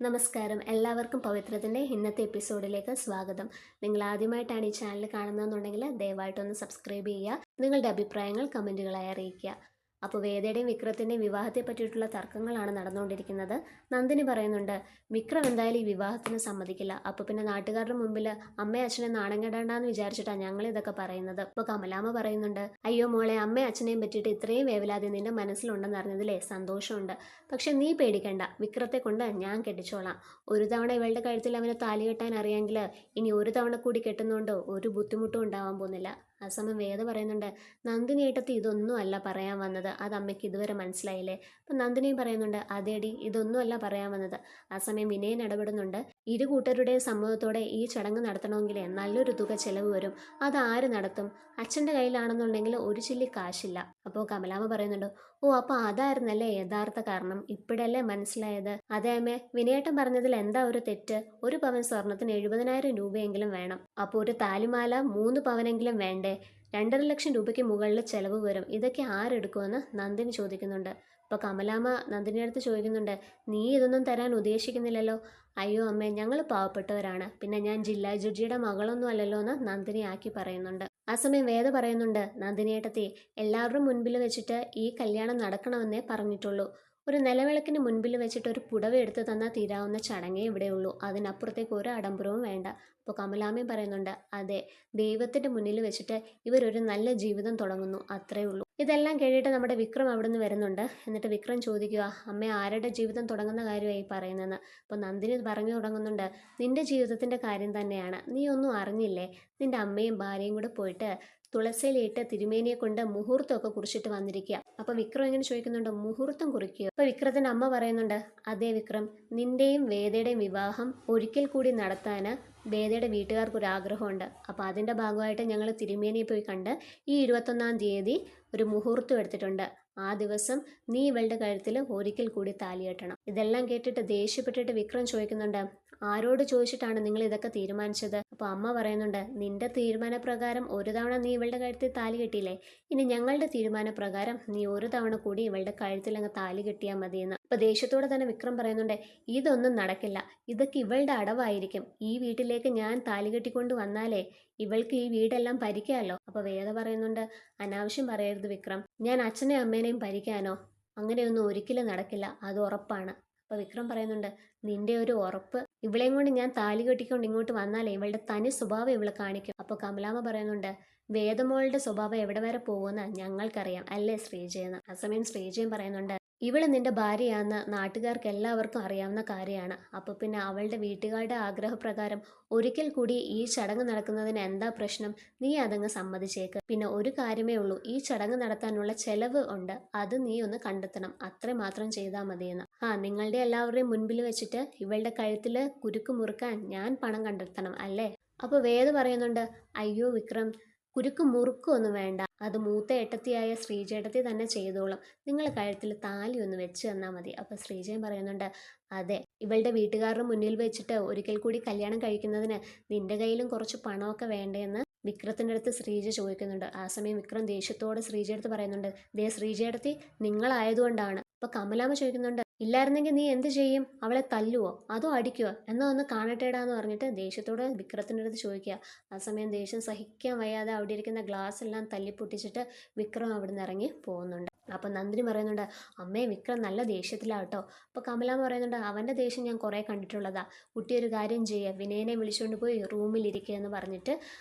നമസ്കാരം. എല്ലാവർക്കും പവിത്രത്തിൻ്റെ ഇന്നത്തെ എപ്പിസോഡിലേക്ക് സ്വാഗതം. നിങ്ങൾ ആദ്യമായിട്ടാണ് ഈ ചാനൽ കാണുന്നതെന്നുണ്ടെങ്കിൽ ദയവായിട്ടൊന്ന് സബ്സ്ക്രൈബ് ചെയ്യുക. നിങ്ങളുടെ അഭിപ്രായങ്ങൾ കമൻറ്റുകളായി അറിയിക്കുക. അപ്പോൾ വേദയുടെയും വിക്രത്തിൻ്റെയും വിവാഹത്തെ പറ്റിയിട്ടുള്ള തർക്കങ്ങളാണ് നടന്നുകൊണ്ടിരിക്കുന്നത്. നന്ദിനി പറയുന്നുണ്ട്, വിക്രം എന്തായാലും ഈ വിവാഹത്തിന് സമ്മതിക്കില്ല. അപ്പോൾ പിന്നെ നാട്ടുകാരുടെ മുമ്പിൽ അമ്മയും അച്ഛനെ നാണം കെടണ്ടെന്ന് വിചാരിച്ചിട്ടാണ് ഞങ്ങൾ ഇതൊക്കെ പറയുന്നത്. അപ്പോൾ കമലാമ്മ പറയുന്നുണ്ട്, അയ്യോ മോളെ, അമ്മയും അച്ഛനെയും പറ്റിയിട്ട് ഇത്രയും വേവലാതി നിന്റെ മനസ്സിലുണ്ടെന്ന് അറിഞ്ഞതിലേ സന്തോഷമുണ്ട്. പക്ഷെ നീ പേടിക്കണ്ട, വിക്രത്തെ കൊണ്ട് ഞാൻ കെട്ടിച്ചോളാം. ഒരു തവണ ഇവളുടെ കഴുത്തിൽ അവനെ താലി കെട്ടാൻ അറിയാമെങ്കിൽ ഇനി ഒരു തവണ കൂടി കെട്ടുന്നതുകൊണ്ട് ഒരു ബുദ്ധിമുട്ടും ഉണ്ടാവാൻ പോകുന്നില്ല. ആ സമയം വേദ പറയുന്നുണ്ട്, നന്ദിനി ഏട്ടത്തി ഇതൊന്നും അല്ല പറയാൻ വന്നത്, അത് അമ്മയ്ക്ക് ഇതുവരെ മനസ്സിലായില്ലേ? അപ്പം നന്ദിനിയും പറയുന്നുണ്ട്, അതേടി ഇതൊന്നും അല്ല പറയാൻ വന്നത്. ആ സമയം വിനയൻ ഇടപെടുന്നുണ്ട്, ഇരു കൂട്ടരുടെയും സമ്മതത്തോടെ ഈ ചടങ്ങ് നടത്തണമെങ്കിൽ നല്ലൊരു തുക ചെലവ് വരും. അത് ആര് നടത്തും? അച്ഛൻ്റെ കയ്യിലാണെന്നുണ്ടെങ്കിൽ ഒരു ചില്ലി കാശില്ല. അപ്പോൾ കമലാമ്മ പറയുന്നുണ്ട്, ഓ അപ്പോൾ അതായിരുന്നല്ലേ യഥാർത്ഥ കാരണം, ഇപ്പോഴല്ലേ മനസ്സിലായത്? അതേ അമ്മേ, വിനയേട്ടൻ പറഞ്ഞതിൽ എന്താ ഒരു തെറ്റ്? ഒരു പവൻ സ്വർണത്തിന് 70,000 രൂപയെങ്കിലും വേണം. അപ്പോൾ ഒരു താലിമാല 3 പവനെങ്കിലും വേണ്ടേ? 2.5 ലക്ഷം രൂപയ്ക്ക് മുകളിൽ ചെലവ് വരും. ഇതൊക്കെ ആരെടുക്കുമെന്ന് നന്ദിനി ചോദിക്കുന്നുണ്ട്. അപ്പോൾ കമലാമ്മ നന്ദിനി അടുത്ത് ചോദിക്കുന്നുണ്ട്, നീ ഇതൊന്നും തരാൻ ഉദ്ദേശിക്കുന്നില്ലല്ലോ? അയ്യോ അമ്മേ, ഞങ്ങൾ പാവപ്പെട്ടവരാണ്, പിന്നെ ഞാൻ ജില്ലാ ജഡ്ജിയുടെ മകളൊന്നും അല്ലല്ലോ എന്ന് നന്ദിനി ആക്കി പറയുന്നുണ്ട്. ആ സമയം വേദ പറയുന്നുണ്ട്, നന്ദിനിയേട്ടത്തി എല്ലാവരുടെ മുൻപിൽ വെച്ചിട്ട് ഈ കല്യാണം നടക്കണമെന്നേ പറഞ്ഞിട്ടുള്ളൂ. ഒരു നിലവിളക്കിന് മുൻപിൽ വെച്ചിട്ട് ഒരു പുടവ എടുത്ത് തന്നാൽ തീരാവുന്ന ചടങ്ങേ ഇവിടെയുള്ളൂ. അതിനപ്പുറത്തേക്ക് ഒരു ആഡംബരവും വേണ്ട. അപ്പോൾ കമലാമ്മയും പറയുന്നുണ്ട്, അതെ, ദൈവത്തിൻ്റെ മുന്നിൽ വെച്ചിട്ട് ഇവരൊരു നല്ല ജീവിതം തുടങ്ങുന്നു, അത്രേ ഉള്ളൂ. ഇതെല്ലാം കേട്ടിട്ട് നമ്മുടെ വിക്രം അവിടെ നിന്ന് വരുന്നുണ്ട്. എന്നിട്ട് വിക്രം ചോദിക്കുക, അമ്മ ആരുടെ ജീവിതം തുടങ്ങുന്ന കാര്യമായി പറയുന്നതെന്ന്. അപ്പോൾ നന്ദിനി പറഞ്ഞു തുടങ്ങുന്നുണ്ട്, നിന്റെ ജീവിതത്തിൻ്റെ കാര്യം തന്നെയാണ്. നീ ഒന്നും അറിഞ്ഞില്ലേ? നിന്റെ അമ്മയും ഭാര്യയും കൂടെ പോയിട്ട് തുളസിയിലിട്ട് തിരുമേനിയെ കൊണ്ട് മുഹൂർത്തമൊക്കെ കുറിച്ചിട്ട് വന്നിരിക്കുക. അപ്പോൾ വിക്രം ഇങ്ങനെ ചോദിക്കുന്നുണ്ട്, മുഹൂർത്തം കുറിക്കുക? അപ്പോൾ വിക്രത്തിൻ്റെ അമ്മ പറയുന്നുണ്ട്, അതേ വിക്രം, നിന്റെയും വേദയുടെയും വിവാഹം ഒരിക്കൽ കൂടി നടത്താൻ വേദയുടെ വീട്ടുകാർക്കൊരു ആഗ്രഹമുണ്ട്. അപ്പോൾ അതിൻ്റെ ഭാഗമായിട്ട് ഞങ്ങൾ തിരുമേനിയെ പോയി കണ്ട് ഈ 21-ാം തീയതി ഒരു മുഹൂർത്തം എടുത്തിട്ടുണ്ട്. ആ ദിവസം നീ ഇവളുടെ കഴുത്തിൽ ഒരിക്കൽ കൂടി താലി കെട്ടണം. ഇതെല്ലാം കേട്ടിട്ട് ദേഷ്യപ്പെട്ടിട്ട് വിക്രം ചോദിക്കുന്നുണ്ട്, ആരോട് ചോദിച്ചിട്ടാണ് നിങ്ങൾ ഇതൊക്കെ തീരുമാനിച്ചത്? അപ്പോൾ അമ്മ പറയുന്നുണ്ട്, നിന്റെ തീരുമാനപ്രകാരം ഒരു തവണ നീ ഇവളുടെ കഴുത്തിൽ താലി കെട്ടിയില്ലേ, ഇനി ഞങ്ങളുടെ തീരുമാനപ്രകാരം നീ ഒരു തവണ കൂടി ഇവളുടെ കഴുത്തിൽ അങ്ങ് താലി കെട്ടിയാൽ മതിയെന്ന്. അപ്പോൾ ദേഷ്യത്തോടെ തന്നെ വിക്രം പറയുന്നുണ്ട്, ഇതൊന്നും നടക്കില്ല, ഇതൊക്കെ ഇവളുടെ അടവായിരിക്കും. ഈ വീട്ടിലേക്ക് ഞാൻ താലി കെട്ടിക്കൊണ്ട് വന്നാലേ ഇവൾക്ക് ഈ വീടെല്ലാം ഭരിക്കാമല്ലോ. അപ്പോൾ വേദ പറയുന്നുണ്ട്, അനാവശ്യം പറയരുത് വിക്രം, ഞാൻ അച്ഛനെയും അമ്മേനെയും ഭരിക്കാനോ? അങ്ങനെയൊന്നും ഒരിക്കലും നടക്കില്ല, അത് ഉറപ്പാണ്. അപ്പോൾ വിക്രം പറയുന്നുണ്ട്, നിന്റെ ഒരു ഉറപ്പ്? ഇവളെയും കൊണ്ട് ഞാൻ താലി കെട്ടിക്കൊണ്ട് ഇങ്ങോട്ട് വന്നാലേ ഇവളുടെ തനി സ്വഭാവം ഇവളെ കാണിക്കും. അപ്പോൾ കമലാമ്മ പറയുന്നുണ്ട്, വേദമോളുടെ സ്വഭാവം എവിടെ വരെ പോകുമെന്ന് ഞങ്ങൾക്കറിയാം അല്ലേ ശ്രീജയെന്ന്. ആ സമയം ശ്രീജയും പറയുന്നുണ്ട്, ഇവള് നിന്റെ ഭാര്യയാണെന്ന് നാട്ടുകാർക്ക് എല്ലാവർക്കും അറിയാവുന്ന കാര്യമാണ്. അപ്പോൾ പിന്നെ അവളുടെ വീട്ടുകാരുടെ ആഗ്രഹപ്രകാരം ഒരിക്കൽ കൂടി ഈ ചടങ്ങ് നടക്കുന്നതിന് എന്താ പ്രശ്നം? നീ അതങ്ങ് സമ്മതിച്ചേക്ക്. പിന്നെ ഒരു കാര്യമേ ഉള്ളൂ, ഈ ചടങ്ങ് നടത്താനുള്ള ചെലവ് ഉണ്ട്, അത് നീ ഒന്ന് കണ്ടെത്തണം, അത്ര മാത്രം ചെയ്താൽ മതിയെന്ന്. നിങ്ങളുടെ എല്ലാവരുടെയും മുൻപിൽ വെച്ചിട്ട് ഇവളുടെ കഴുത്തിൽ കുരുക്ക് മുറുക്കാൻ ഞാൻ പണം കണ്ടെത്തണം അല്ലേ? അപ്പോൾ വേദ പറയുന്നുണ്ട്, അയ്യോ വിക്രം, കുരുക്ക് മുറുക്കൊന്നും വേണ്ട, അത് മൂത്ത ഏട്ടത്തിയായ ശ്രീജേട്ടത്തി തന്നെ ചെയ്തോളും. നിങ്ങൾ കഴുത്തിൽ താലി ഒന്ന് വെച്ച് തന്നാൽ മതി. അപ്പോൾ ശ്രീജയൻ പറയുന്നുണ്ട്, അതെ, ഇവളുടെ വീട്ടുകാരുടെ മുന്നിൽ വെച്ചിട്ട് ഒരിക്കൽ കൂടി കല്യാണം കഴിക്കുന്നതിന് നിന്റെ കയ്യിലും കുറച്ച് പണമൊക്കെ വേണ്ടേന്ന് വിക്രത്തിൻ്റെ അടുത്ത് ശ്രീജ ചോദിക്കുന്നുണ്ട്. ആ സമയം വിക്രം ദേഷ്യത്തോടെ ശ്രീജയെടുത്ത് പറയുന്നുണ്ട്, ദേ ശ്രീജയെടുത്തി, നിങ്ങളായതുകൊണ്ടാണ്. അപ്പോൾ കമലാമ്മ ചോദിക്കുന്നുണ്ട്, ഇല്ലായിരുന്നെങ്കിൽ നീ എന്ത് ചെയ്യും? അവളെ തല്ലുവോ അതോ അടിക്കുവോ? എന്നാ ഒന്ന് കാണട്ടേടാന്ന് പറഞ്ഞിട്ട് ദേഷ്യത്തോടെ വിക്രത്തിൻ്റെ അടുത്ത് ചോദിക്കുക. ആ സമയം ദേഷ്യം സഹിക്കാൻ വയ്യാതെ അവിടെ ഇരിക്കുന്ന ഗ്ലാസ് എല്ലാം തല്ലിപ്പൊട്ടിച്ചിട്ട് വിക്രം അവിടെ നിന്ന് ഇറങ്ങി പോകുന്നുണ്ട്. അപ്പം നന്ദിനി പറയുന്നുണ്ട്, അമ്മേ വിക്രം നല്ല ദേഷ്യത്തിലാട്ടോ. അപ്പോൾ കമലാമ്മ പറയുന്നുണ്ട്, അവൻ്റെ ദേഷ്യം ഞാൻ കുറേ കണ്ടിട്ടുള്ളതാ. കുട്ടി ഒരു കാര്യം ചെയ്യുക, വിനയനെ വിളിച്ചുകൊണ്ട് പോയി റൂമിലിരിക്കുക എന്ന് പറഞ്ഞിട്ട്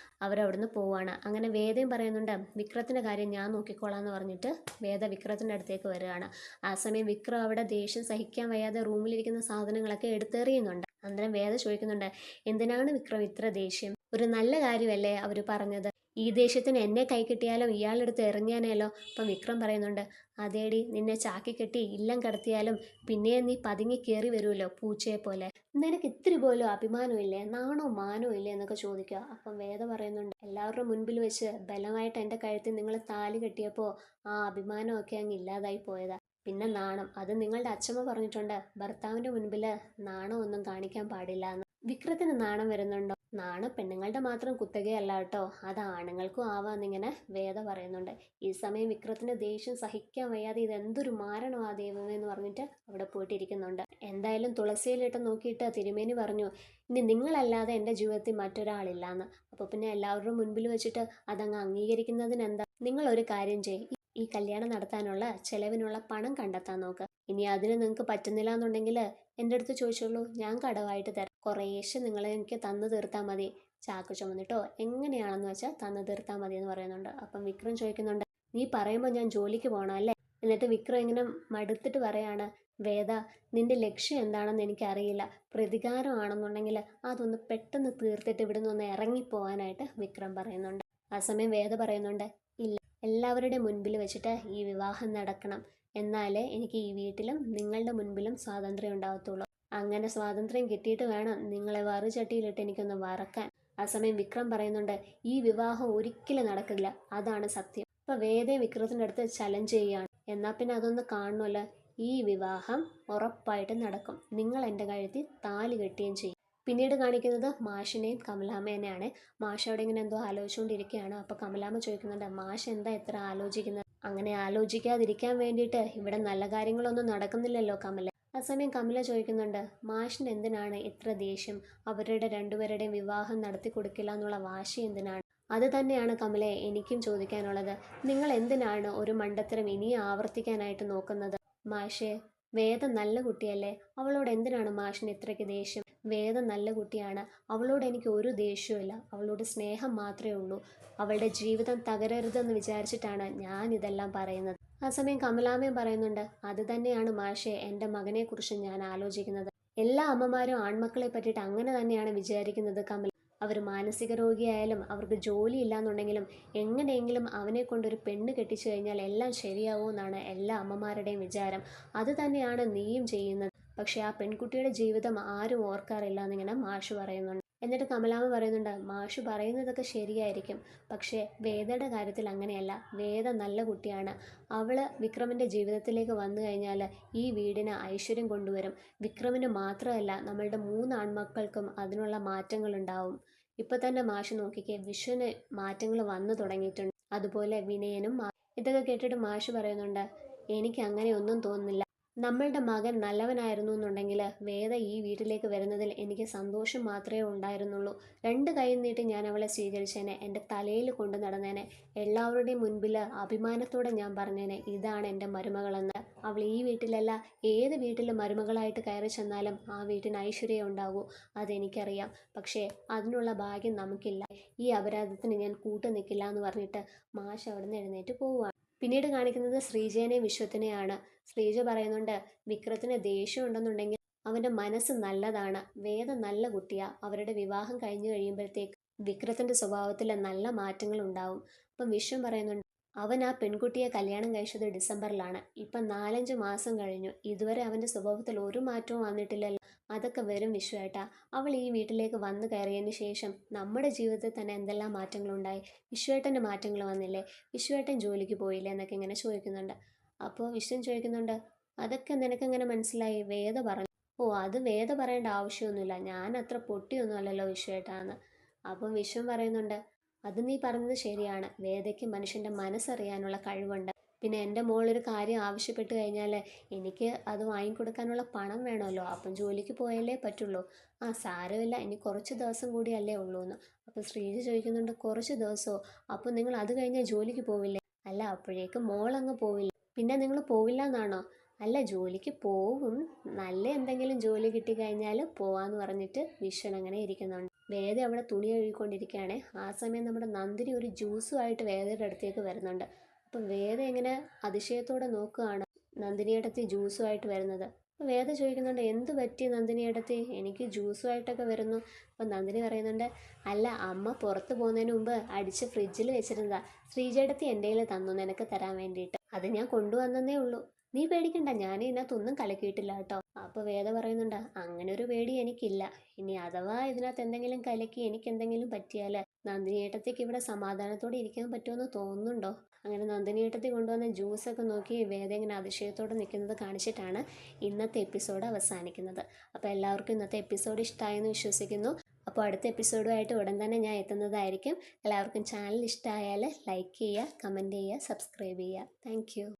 അവരവിടുന്ന് പോവാണ്. അങ്ങനെ വേദയും പറയുന്നുണ്ട്, വിക്രത്തിൻ്റെ കാര്യം ഞാൻ നോക്കിക്കോളാം എന്ന് പറഞ്ഞിട്ട് വേദ വിക്രത്തിൻ്റെ അടുത്തേക്ക് വരികയാണ്. ആ സമയം വിക്രം അവിടെ ദേഷ്യം സഹിക്കാൻ വയ്യാതെ റൂമിലിരിക്കുന്ന സാധനങ്ങളൊക്കെ എടുത്തെറിയുന്നുണ്ട്. അന്നേരം വേദ ചോദിക്കുന്നുണ്ട്, എന്തിനാണ് വിക്രം ഇത്ര ദേഷ്യം? ഒരു നല്ല കാര്യമല്ലേ അവർ പറഞ്ഞത്? ഈ ദേഷ്യത്തിന് എന്നെ കൈ കിട്ടിയാലും ഇയാളെടുത്ത് എറിഞ്ഞാനേലോ? അപ്പം വിക്രം പറയുന്നുണ്ട്, അതേടി, നിന്നെ ചാക്കി കെട്ടി ഇല്ലം കിടത്തിയാലും പിന്നെ നീ പതുങ്ങി കയറി വരുമല്ലോ പൂച്ചയെ പോലെ. നിനക്ക് ഇത്തിരി പോലും അഭിമാനമില്ലേ, നാണോ മാനോ ഇല്ലേ എന്നൊക്കെ ചോദിക്കുക. അപ്പം വേദ പറയുന്നുണ്ട്, എല്ലാവരുടെ മുൻപിൽ വെച്ച് ബലമായിട്ട് എൻ്റെ കഴുത്തിൽ നിങ്ങൾ താലി കെട്ടിയപ്പോൾ ആ അഭിമാനമൊക്കെ അങ്ങ് ഇല്ലാതായി പോയതാ. പിന്നെ നാണം, അത് നിങ്ങളുടെ അച്ഛമ്മ പറഞ്ഞിട്ടുണ്ട്, ഭർത്താവിൻ്റെ മുൻപിൽ നാണം ഒന്നും കാണിക്കാൻ പാടില്ല എന്ന്. വിക്രത്തിന് നാണം വരുന്നുണ്ടോ? നാണം പെണ്ണുങ്ങളുടെ മാത്രം കുത്തകയല്ല കേട്ടോ, അത് ആണുങ്ങൾക്കും ആവാന്നിങ്ങനെ വേദ പറയുന്നുണ്ട്. ഈ സമയം വിക്രത്തിന്റെ ദേഷ്യം സഹിക്കാൻ വയ്യാതെ ഇതെന്തൊരു മാരണമാ ദൈവമേ എന്ന് പറഞ്ഞിട്ട് അവിടെ പോയിട്ടിരിക്കുന്നുണ്ട്. എന്തായാലും തുളസിയിലിട്ട് നോക്കിയിട്ട് തിരുമേനി പറഞ്ഞു, ഇനി നിങ്ങളല്ലാതെ എൻ്റെ ജീവിതത്തിൽ മറ്റൊരാളില്ലാന്ന്. അപ്പോൾ പിന്നെ എല്ലാവരുടെ മുൻപിൽ വെച്ചിട്ട് അതങ്ങ് അംഗീകരിക്കുന്നതിന് എന്താ? നിങ്ങൾ ഒരു കാര്യം ചെയ്യും, ഈ കല്യാണം നടത്താനുള്ള ചെലവിനുള്ള പണം കണ്ടെത്താൻ നോക്ക്. ഇനി അതിന് നിങ്ങൾക്ക് പറ്റുന്നില്ല എന്നുണ്ടെങ്കിൽ എൻ്റെ അടുത്ത് ചോദിച്ചോളൂ, ഞാൻ കടമായിട്ട് തരാം. കുറേശ്ശെ നിങ്ങൾ എനിക്ക് തന്നു തീർത്താൽ മതി, ചാക്ക് ചുമന്നിട്ടോ എങ്ങനെയാണെന്ന് വെച്ചാൽ തന്നു തീർത്താൽ മതി എന്ന് പറയുന്നുണ്ട്. അപ്പം വിക്രം ചോദിക്കുന്നുണ്ട്, നീ പറയുമ്പോൾ ഞാൻ ജോലിക്ക് പോകണം അല്ലേ? എന്നിട്ട് വിക്രം ഇങ്ങനെ മടുത്തിട്ട് പറയാണ്, വേദ നിന്റെ ലക്ഷ്യം എന്താണെന്ന് എനിക്കറിയില്ല, പ്രതികാരമാണെന്നുണ്ടെങ്കിൽ അതൊന്ന് പെട്ടെന്ന് തീർത്തിട്ട് ഇവിടുന്ന് ഒന്ന് ഇറങ്ങിപ്പോവാനായിട്ട് വിക്രം പറയുന്നുണ്ട്. ആ സമയം വേദ പറയുന്നുണ്ട്, ഇല്ല, എല്ലാവരുടെ മുൻപിൽ വെച്ചിട്ട് ഈ വിവാഹം നടക്കണം, എന്നാലേ എനിക്ക് ഈ വീട്ടിലും നിങ്ങളുടെ മുൻപിലും സ്വാതന്ത്ര്യം ഉണ്ടാകത്തുള്ളൂ. അങ്ങനെ സ്വാതന്ത്ര്യം കിട്ടിയിട്ട് വേണം നിങ്ങളെ വറുചട്ടിയിലിട്ട് എനിക്കൊന്ന് വറക്കാൻ. ആ സമയം വിക്രം പറയുന്നുണ്ട്, ഈ വിവാഹം ഒരിക്കലും നടക്കില്ല, അതാണ് സത്യം. അപ്പൊ വേദയും വിക്രത്തിന്റെ അടുത്ത് ചലഞ്ച് ചെയ്യുകയാണ്. എന്നാൽ പിന്നെ അതൊന്ന് കാണണമല്ലോ, ഈ വിവാഹം ഉറപ്പായിട്ട് നടക്കും, നിങ്ങൾ എൻ്റെ കഴുത്തിൽ താലി കെട്ടുകയും ചെയ്യും. പിന്നീട് കാണിക്കുന്നത് മാഷിനെയും കമലാമ്മേനെയാണ്. മാഷ് അവിടെ ഇങ്ങനെ എന്തോ ആലോചിച്ചുകൊണ്ടിരിക്കുകയാണ്. അപ്പോൾ കമലാമ്മ ചോദിക്കുന്നുണ്ട്, മാഷ് എന്താ എത്ര ആലോചിക്കുന്നത്? അങ്ങനെ ആലോചിക്കാതിരിക്കാൻ വേണ്ടിയിട്ട് ഇവിടെ നല്ല കാര്യങ്ങളൊന്നും നടക്കുന്നില്ലല്ലോ കമല. ആ സമയം കമല ചോദിക്കുന്നുണ്ട്, മാഷിന് എന്തിനാണ് ഇത്ര ദേഷ്യം? അവരുടെ രണ്ടുപേരുടെയും വിവാഹം നടത്തി കൊടുക്കില്ല എന്നുള്ള വാശി എന്തിനാണ്? അത് തന്നെയാണ് കമലെ എനിക്കും ചോദിക്കാനുള്ളത്. നിങ്ങൾ എന്തിനാണ് ഒരു മണ്ടത്തരം ഇനിയും ആവർത്തിക്കാനായിട്ട് നോക്കുന്നത്? മാഷേ, വേദ നല്ല കുട്ടിയല്ലേ, അവളോട് എന്തിനാണ് മാഷിന് ഇത്രയ്ക്ക് ദേഷ്യം? വേദ നല്ല കുട്ടിയാണ്, അവളോട് എനിക്ക് ഒരു ദേഷ്യവുമില്ല, അവളോട് സ്നേഹം മാത്രമേ ഉള്ളൂ. അവളുടെ ജീവിതം തകരരുതെന്ന് വിചാരിച്ചിട്ടാണ് ഞാൻ ഇതെല്ലാം പറയുന്നത്. ആ സമയം കമലാമ്മയും പറയുന്നുണ്ട്, അത് തന്നെയാണ് മാഷെ എൻ്റെ മകനെക്കുറിച്ച് ഞാൻ ആലോചിക്കുന്നത്. എല്ലാ അമ്മമാരും ആൺമക്കളെ പറ്റിയിട്ട് അങ്ങനെ തന്നെയാണ് വിചാരിക്കുന്നത് കമല. അവർ മാനസിക രോഗിയായാലും അവർക്ക് ജോലി ഇല്ലാന്നുണ്ടെങ്കിലും എങ്ങനെയെങ്കിലും അവനെ കൊണ്ടൊരു പെണ്ണ് കെട്ടിച്ചു കഴിഞ്ഞാൽ എല്ലാം ശരിയാവുമെന്നാണ് എല്ലാ അമ്മമാരുടെയും വിചാരം. അത് തന്നെയാണ് നീയും ചെയ്യുന്നത്. പക്ഷെ ആ പെൺകുട്ടിയുടെ ജീവിതം ആരും ഓർക്കാറില്ല എന്നിങ്ങനെ മാഷ് പറയുന്നുണ്ട്. എന്നിട്ട് കമലാമ്മ പറയുന്നുണ്ട്, മാഷ് പറയുന്നതൊക്കെ ശരിയായിരിക്കും, പക്ഷേ വേദയുടെ കാര്യത്തിൽ അങ്ങനെയല്ല. വേദ നല്ല കുട്ടിയാണ്. അവള് വിക്രമിൻ്റെ ജീവിതത്തിലേക്ക് വന്നു കഴിഞ്ഞാൽ ഈ വീടിന് ഐശ്വര്യം കൊണ്ടുവരും. വിക്രമിന് മാത്രമല്ല, നമ്മളുടെ 3 ആൺമക്കൾക്കും അതിനുള്ള മാറ്റങ്ങൾ ഉണ്ടാവും. ഇപ്പൊ തന്നെ മാഷ് നോക്കിക്കേ, വിഷുവിന് മാറ്റങ്ങൾ വന്നു തുടങ്ങിയിട്ടുണ്ട്. അതുപോലെ വിനയനും. ഇതൊക്കെ കേട്ടിട്ട് മാഷ് പറയുന്നുണ്ട്, എനിക്ക് അങ്ങനെ ഒന്നും തോന്നുന്നില്ല. നമ്മളുടെ മകൻ നല്ലവനായിരുന്നു എന്നുണ്ടെങ്കിൽ വേദ ഈ വീട്ടിലേക്ക് വരുന്നതിൽ എനിക്ക് സന്തോഷം മാത്രമേ ഉണ്ടായിരുന്നുള്ളൂ. 2 കൈയും നീട്ടി ഞാൻ അവളെ സ്വീകരിച്ചേനെ, എൻ്റെ തലയിൽ കൊണ്ടു നടന്നേനെ, എല്ലാവരുടെയും മുൻപിൽ അഭിമാനത്തോടെ ഞാൻ പറഞ്ഞേനെ, ഇതാണ് എൻ്റെ മരുമകളെന്ന്. അവൾ ഈ വീട്ടിലല്ല, ഏത് വീട്ടിൽ മരുമകളായിട്ട് കയറി ചെന്നാലും ആ വീട്ടിന് ഐശ്വര്യം ഉണ്ടാകൂ, അതെനിക്കറിയാം. പക്ഷേ അതിനുള്ള ഭാഗ്യം നമുക്കില്ല. ഈ അപരാധത്തിന് ഞാൻ കൂട്ടു നിൽക്കില്ല എന്ന് പറഞ്ഞിട്ട് മാഷ് അവിടുന്ന് എഴുന്നേറ്റ് പോവുകയാണ്. പിന്നീട് കാണിക്കുന്നത് ശ്രീജേനെയും വിശ്വത്തിനെയാണ്. ശ്രീജ പറയുന്നുണ്ട്, വിക്രത്തിന് ദേഷ്യം ഉണ്ടെന്നുണ്ടെങ്കിൽ അവൻ്റെ മനസ്സ് നല്ലതാണ്, വേദ നല്ല കുട്ടിയാ, അവരുടെ വിവാഹം കഴിഞ്ഞു കഴിയുമ്പോഴത്തേക്ക് വിക്രത്തിൻ്റെ സ്വഭാവത്തിൽ നല്ല മാറ്റങ്ങൾ ഉണ്ടാവും. അപ്പം വിശ്വം പറയുന്നുണ്ട്, അവൻ ആ പെൺകുട്ടിയെ കല്യാണം കഴിച്ചത് ഡിസംബറിലാണ്, ഇപ്പം 4-5 മാസം കഴിഞ്ഞു, ഇതുവരെ അവൻ്റെ സ്വഭാവത്തിൽ ഒരു മാറ്റവും വന്നിട്ടില്ലല്ലോ. അതൊക്കെ വരും വിശ്വേട്ടാ. അവൾ ഈ വീട്ടിലേക്ക് വന്നു കയറിയതിന് ശേഷം നമ്മുടെ ജീവിതത്തിൽ തന്നെ എന്തെല്ലാം മാറ്റങ്ങളുണ്ടായി. വിശ്വേട്ടൻ്റെ മാറ്റങ്ങൾ വന്നില്ലേ? വിശ്വേട്ടൻ ജോലിക്ക് പോയില്ലേ എന്നൊക്കെ ഇങ്ങനെ ചോദിക്കുന്നുണ്ട്. അപ്പോൾ വിശ്വൻ ചോദിക്കുന്നുണ്ട്, അതൊക്കെ നിനക്കെങ്ങനെ മനസ്സിലായി? വേദ പറഞ്ഞു. ഓ, അത് വേദ പറയേണ്ട ആവശ്യമൊന്നുമില്ല, ഞാൻ അത്ര പൊട്ടിയൊന്നും അല്ലല്ലോ വിശ്വേട്ടാന്ന്. അപ്പം വിശ്വൻ പറയുന്നുണ്ട്, അത് നീ പറഞ്ഞത് ശരിയാണ്, വേദയ്ക്ക് മനുഷ്യൻ്റെ മനസ്സറിയാനുള്ള കഴിവുണ്ട്. പിന്നെ എൻ്റെ മോളൊരു കാര്യം ആവശ്യപ്പെട്ട് കഴിഞ്ഞാൽ എനിക്ക് അത് വാങ്ങിക്കൊടുക്കാനുള്ള പണം വേണമല്ലോ, അപ്പം ജോലിക്ക് പോയാലേ പറ്റുള്ളൂ. ആ സാരമില്ല, ഇനി കുറച്ച് ദിവസം കൂടിയല്ലേ ഉള്ളൂ എന്ന്. അപ്പോൾ ശ്രീജ ചോദിക്കുന്നുണ്ട്, കുറച്ച് ദിവസമോ? അപ്പോൾ നിങ്ങൾ അത് കഴിഞ്ഞാൽ ജോലിക്ക് പോവില്ലേ? അല്ല, അപ്പോഴേക്കും മോളങ്ങ് പോവില്ല. പിന്നെ നിങ്ങൾ പോവില്ല എന്നാണോ? അല്ല, ജോലിക്ക് പോവും, നല്ല എന്തെങ്കിലും ജോലി കിട്ടിക്കഴിഞ്ഞാൽ പോവാന്ന് പറഞ്ഞിട്ട് വിശ്വൻ അങ്ങനെ ഇരിക്കുന്നുണ്ട്. വേദ അവിടെ തുണി കഴുകിക്കൊണ്ടിരിക്കുകയാണ്. ആ സമയം നമ്മുടെ നന്ദിനി ഒരു ജ്യൂസുമായിട്ട് വേദയുടെ അടുത്തേക്ക് വരുന്നുണ്ട്. അപ്പം വേദ ഇങ്ങനെ അതിശയത്തോടെ നോക്കുകയാണ് നന്ദിനിയടത്തി ജ്യൂസുമായിട്ട് വരുന്നത്. അപ്പോൾ വേദ ചോദിക്കുന്നുണ്ട്, എന്ത് പറ്റി നന്ദിനിയടത്തി, എനിക്ക് ജ്യൂസുമായിട്ടൊക്കെ വരുന്നു? അപ്പം നന്ദിനി പറയുന്നുണ്ട്, അല്ല, അമ്മ പുറത്ത് പോകുന്നതിന് മുമ്പ് അടിച്ച് ഫ്രിഡ്ജിൽ വെച്ചിരുന്നതാ, ശ്രീജേടത്തി എൻ്റെ കയ്യിൽ തന്നു നിനക്ക് തരാൻ വേണ്ടിയിട്ട്, അത് ഞാൻ കൊണ്ടുവന്നേ ഉള്ളൂ. നീ പേടിക്കണ്ട, ഞാൻ ഇതിനകത്തൊന്നും കലക്കിയിട്ടില്ല കേട്ടോ. അപ്പോൾ വേദ പറയുന്നുണ്ട്, അങ്ങനെ ഒരു പേടി എനിക്കില്ല. ഇനി അഥവാ ഇതിനകത്ത് എന്തെങ്കിലും കലക്കി എനിക്ക് എന്തെങ്കിലും പറ്റിയാൽ നന്ദിനിയേട്ടത്തേക്ക് ഇവിടെ സമാധാനത്തോടെ ഇരിക്കാൻ പറ്റുമെന്ന് തോന്നുന്നുണ്ടോ? അങ്ങനെ നന്ദിനിയേട്ടത്തി കൊണ്ടുവന്ന ജ്യൂസൊക്കെ നോക്കി വേദ ഇങ്ങനെ അതിശയത്തോടെ നിൽക്കുന്നത് കാണിച്ചിട്ടാണ് ഇന്നത്തെ എപ്പിസോഡ് അവസാനിക്കുന്നത്. അപ്പോൾ എല്ലാവർക്കും ഇന്നത്തെ എപ്പിസോഡ് ഇഷ്ടമായെന്ന് വിശ്വസിക്കുന്നു. അപ്പോൾ അടുത്ത എപ്പിസോഡുമായിട്ട് ഉടൻ തന്നെ ഞാൻ എത്തുന്നതായിരിക്കും. എല്ലാവർക്കും ചാനൽ ഇഷ്ടമായാൽ ലൈക്ക് ചെയ്യുക, കമൻറ്റ് ചെയ്യുക, സബ്സ്ക്രൈബ് ചെയ്യുക. താങ്ക്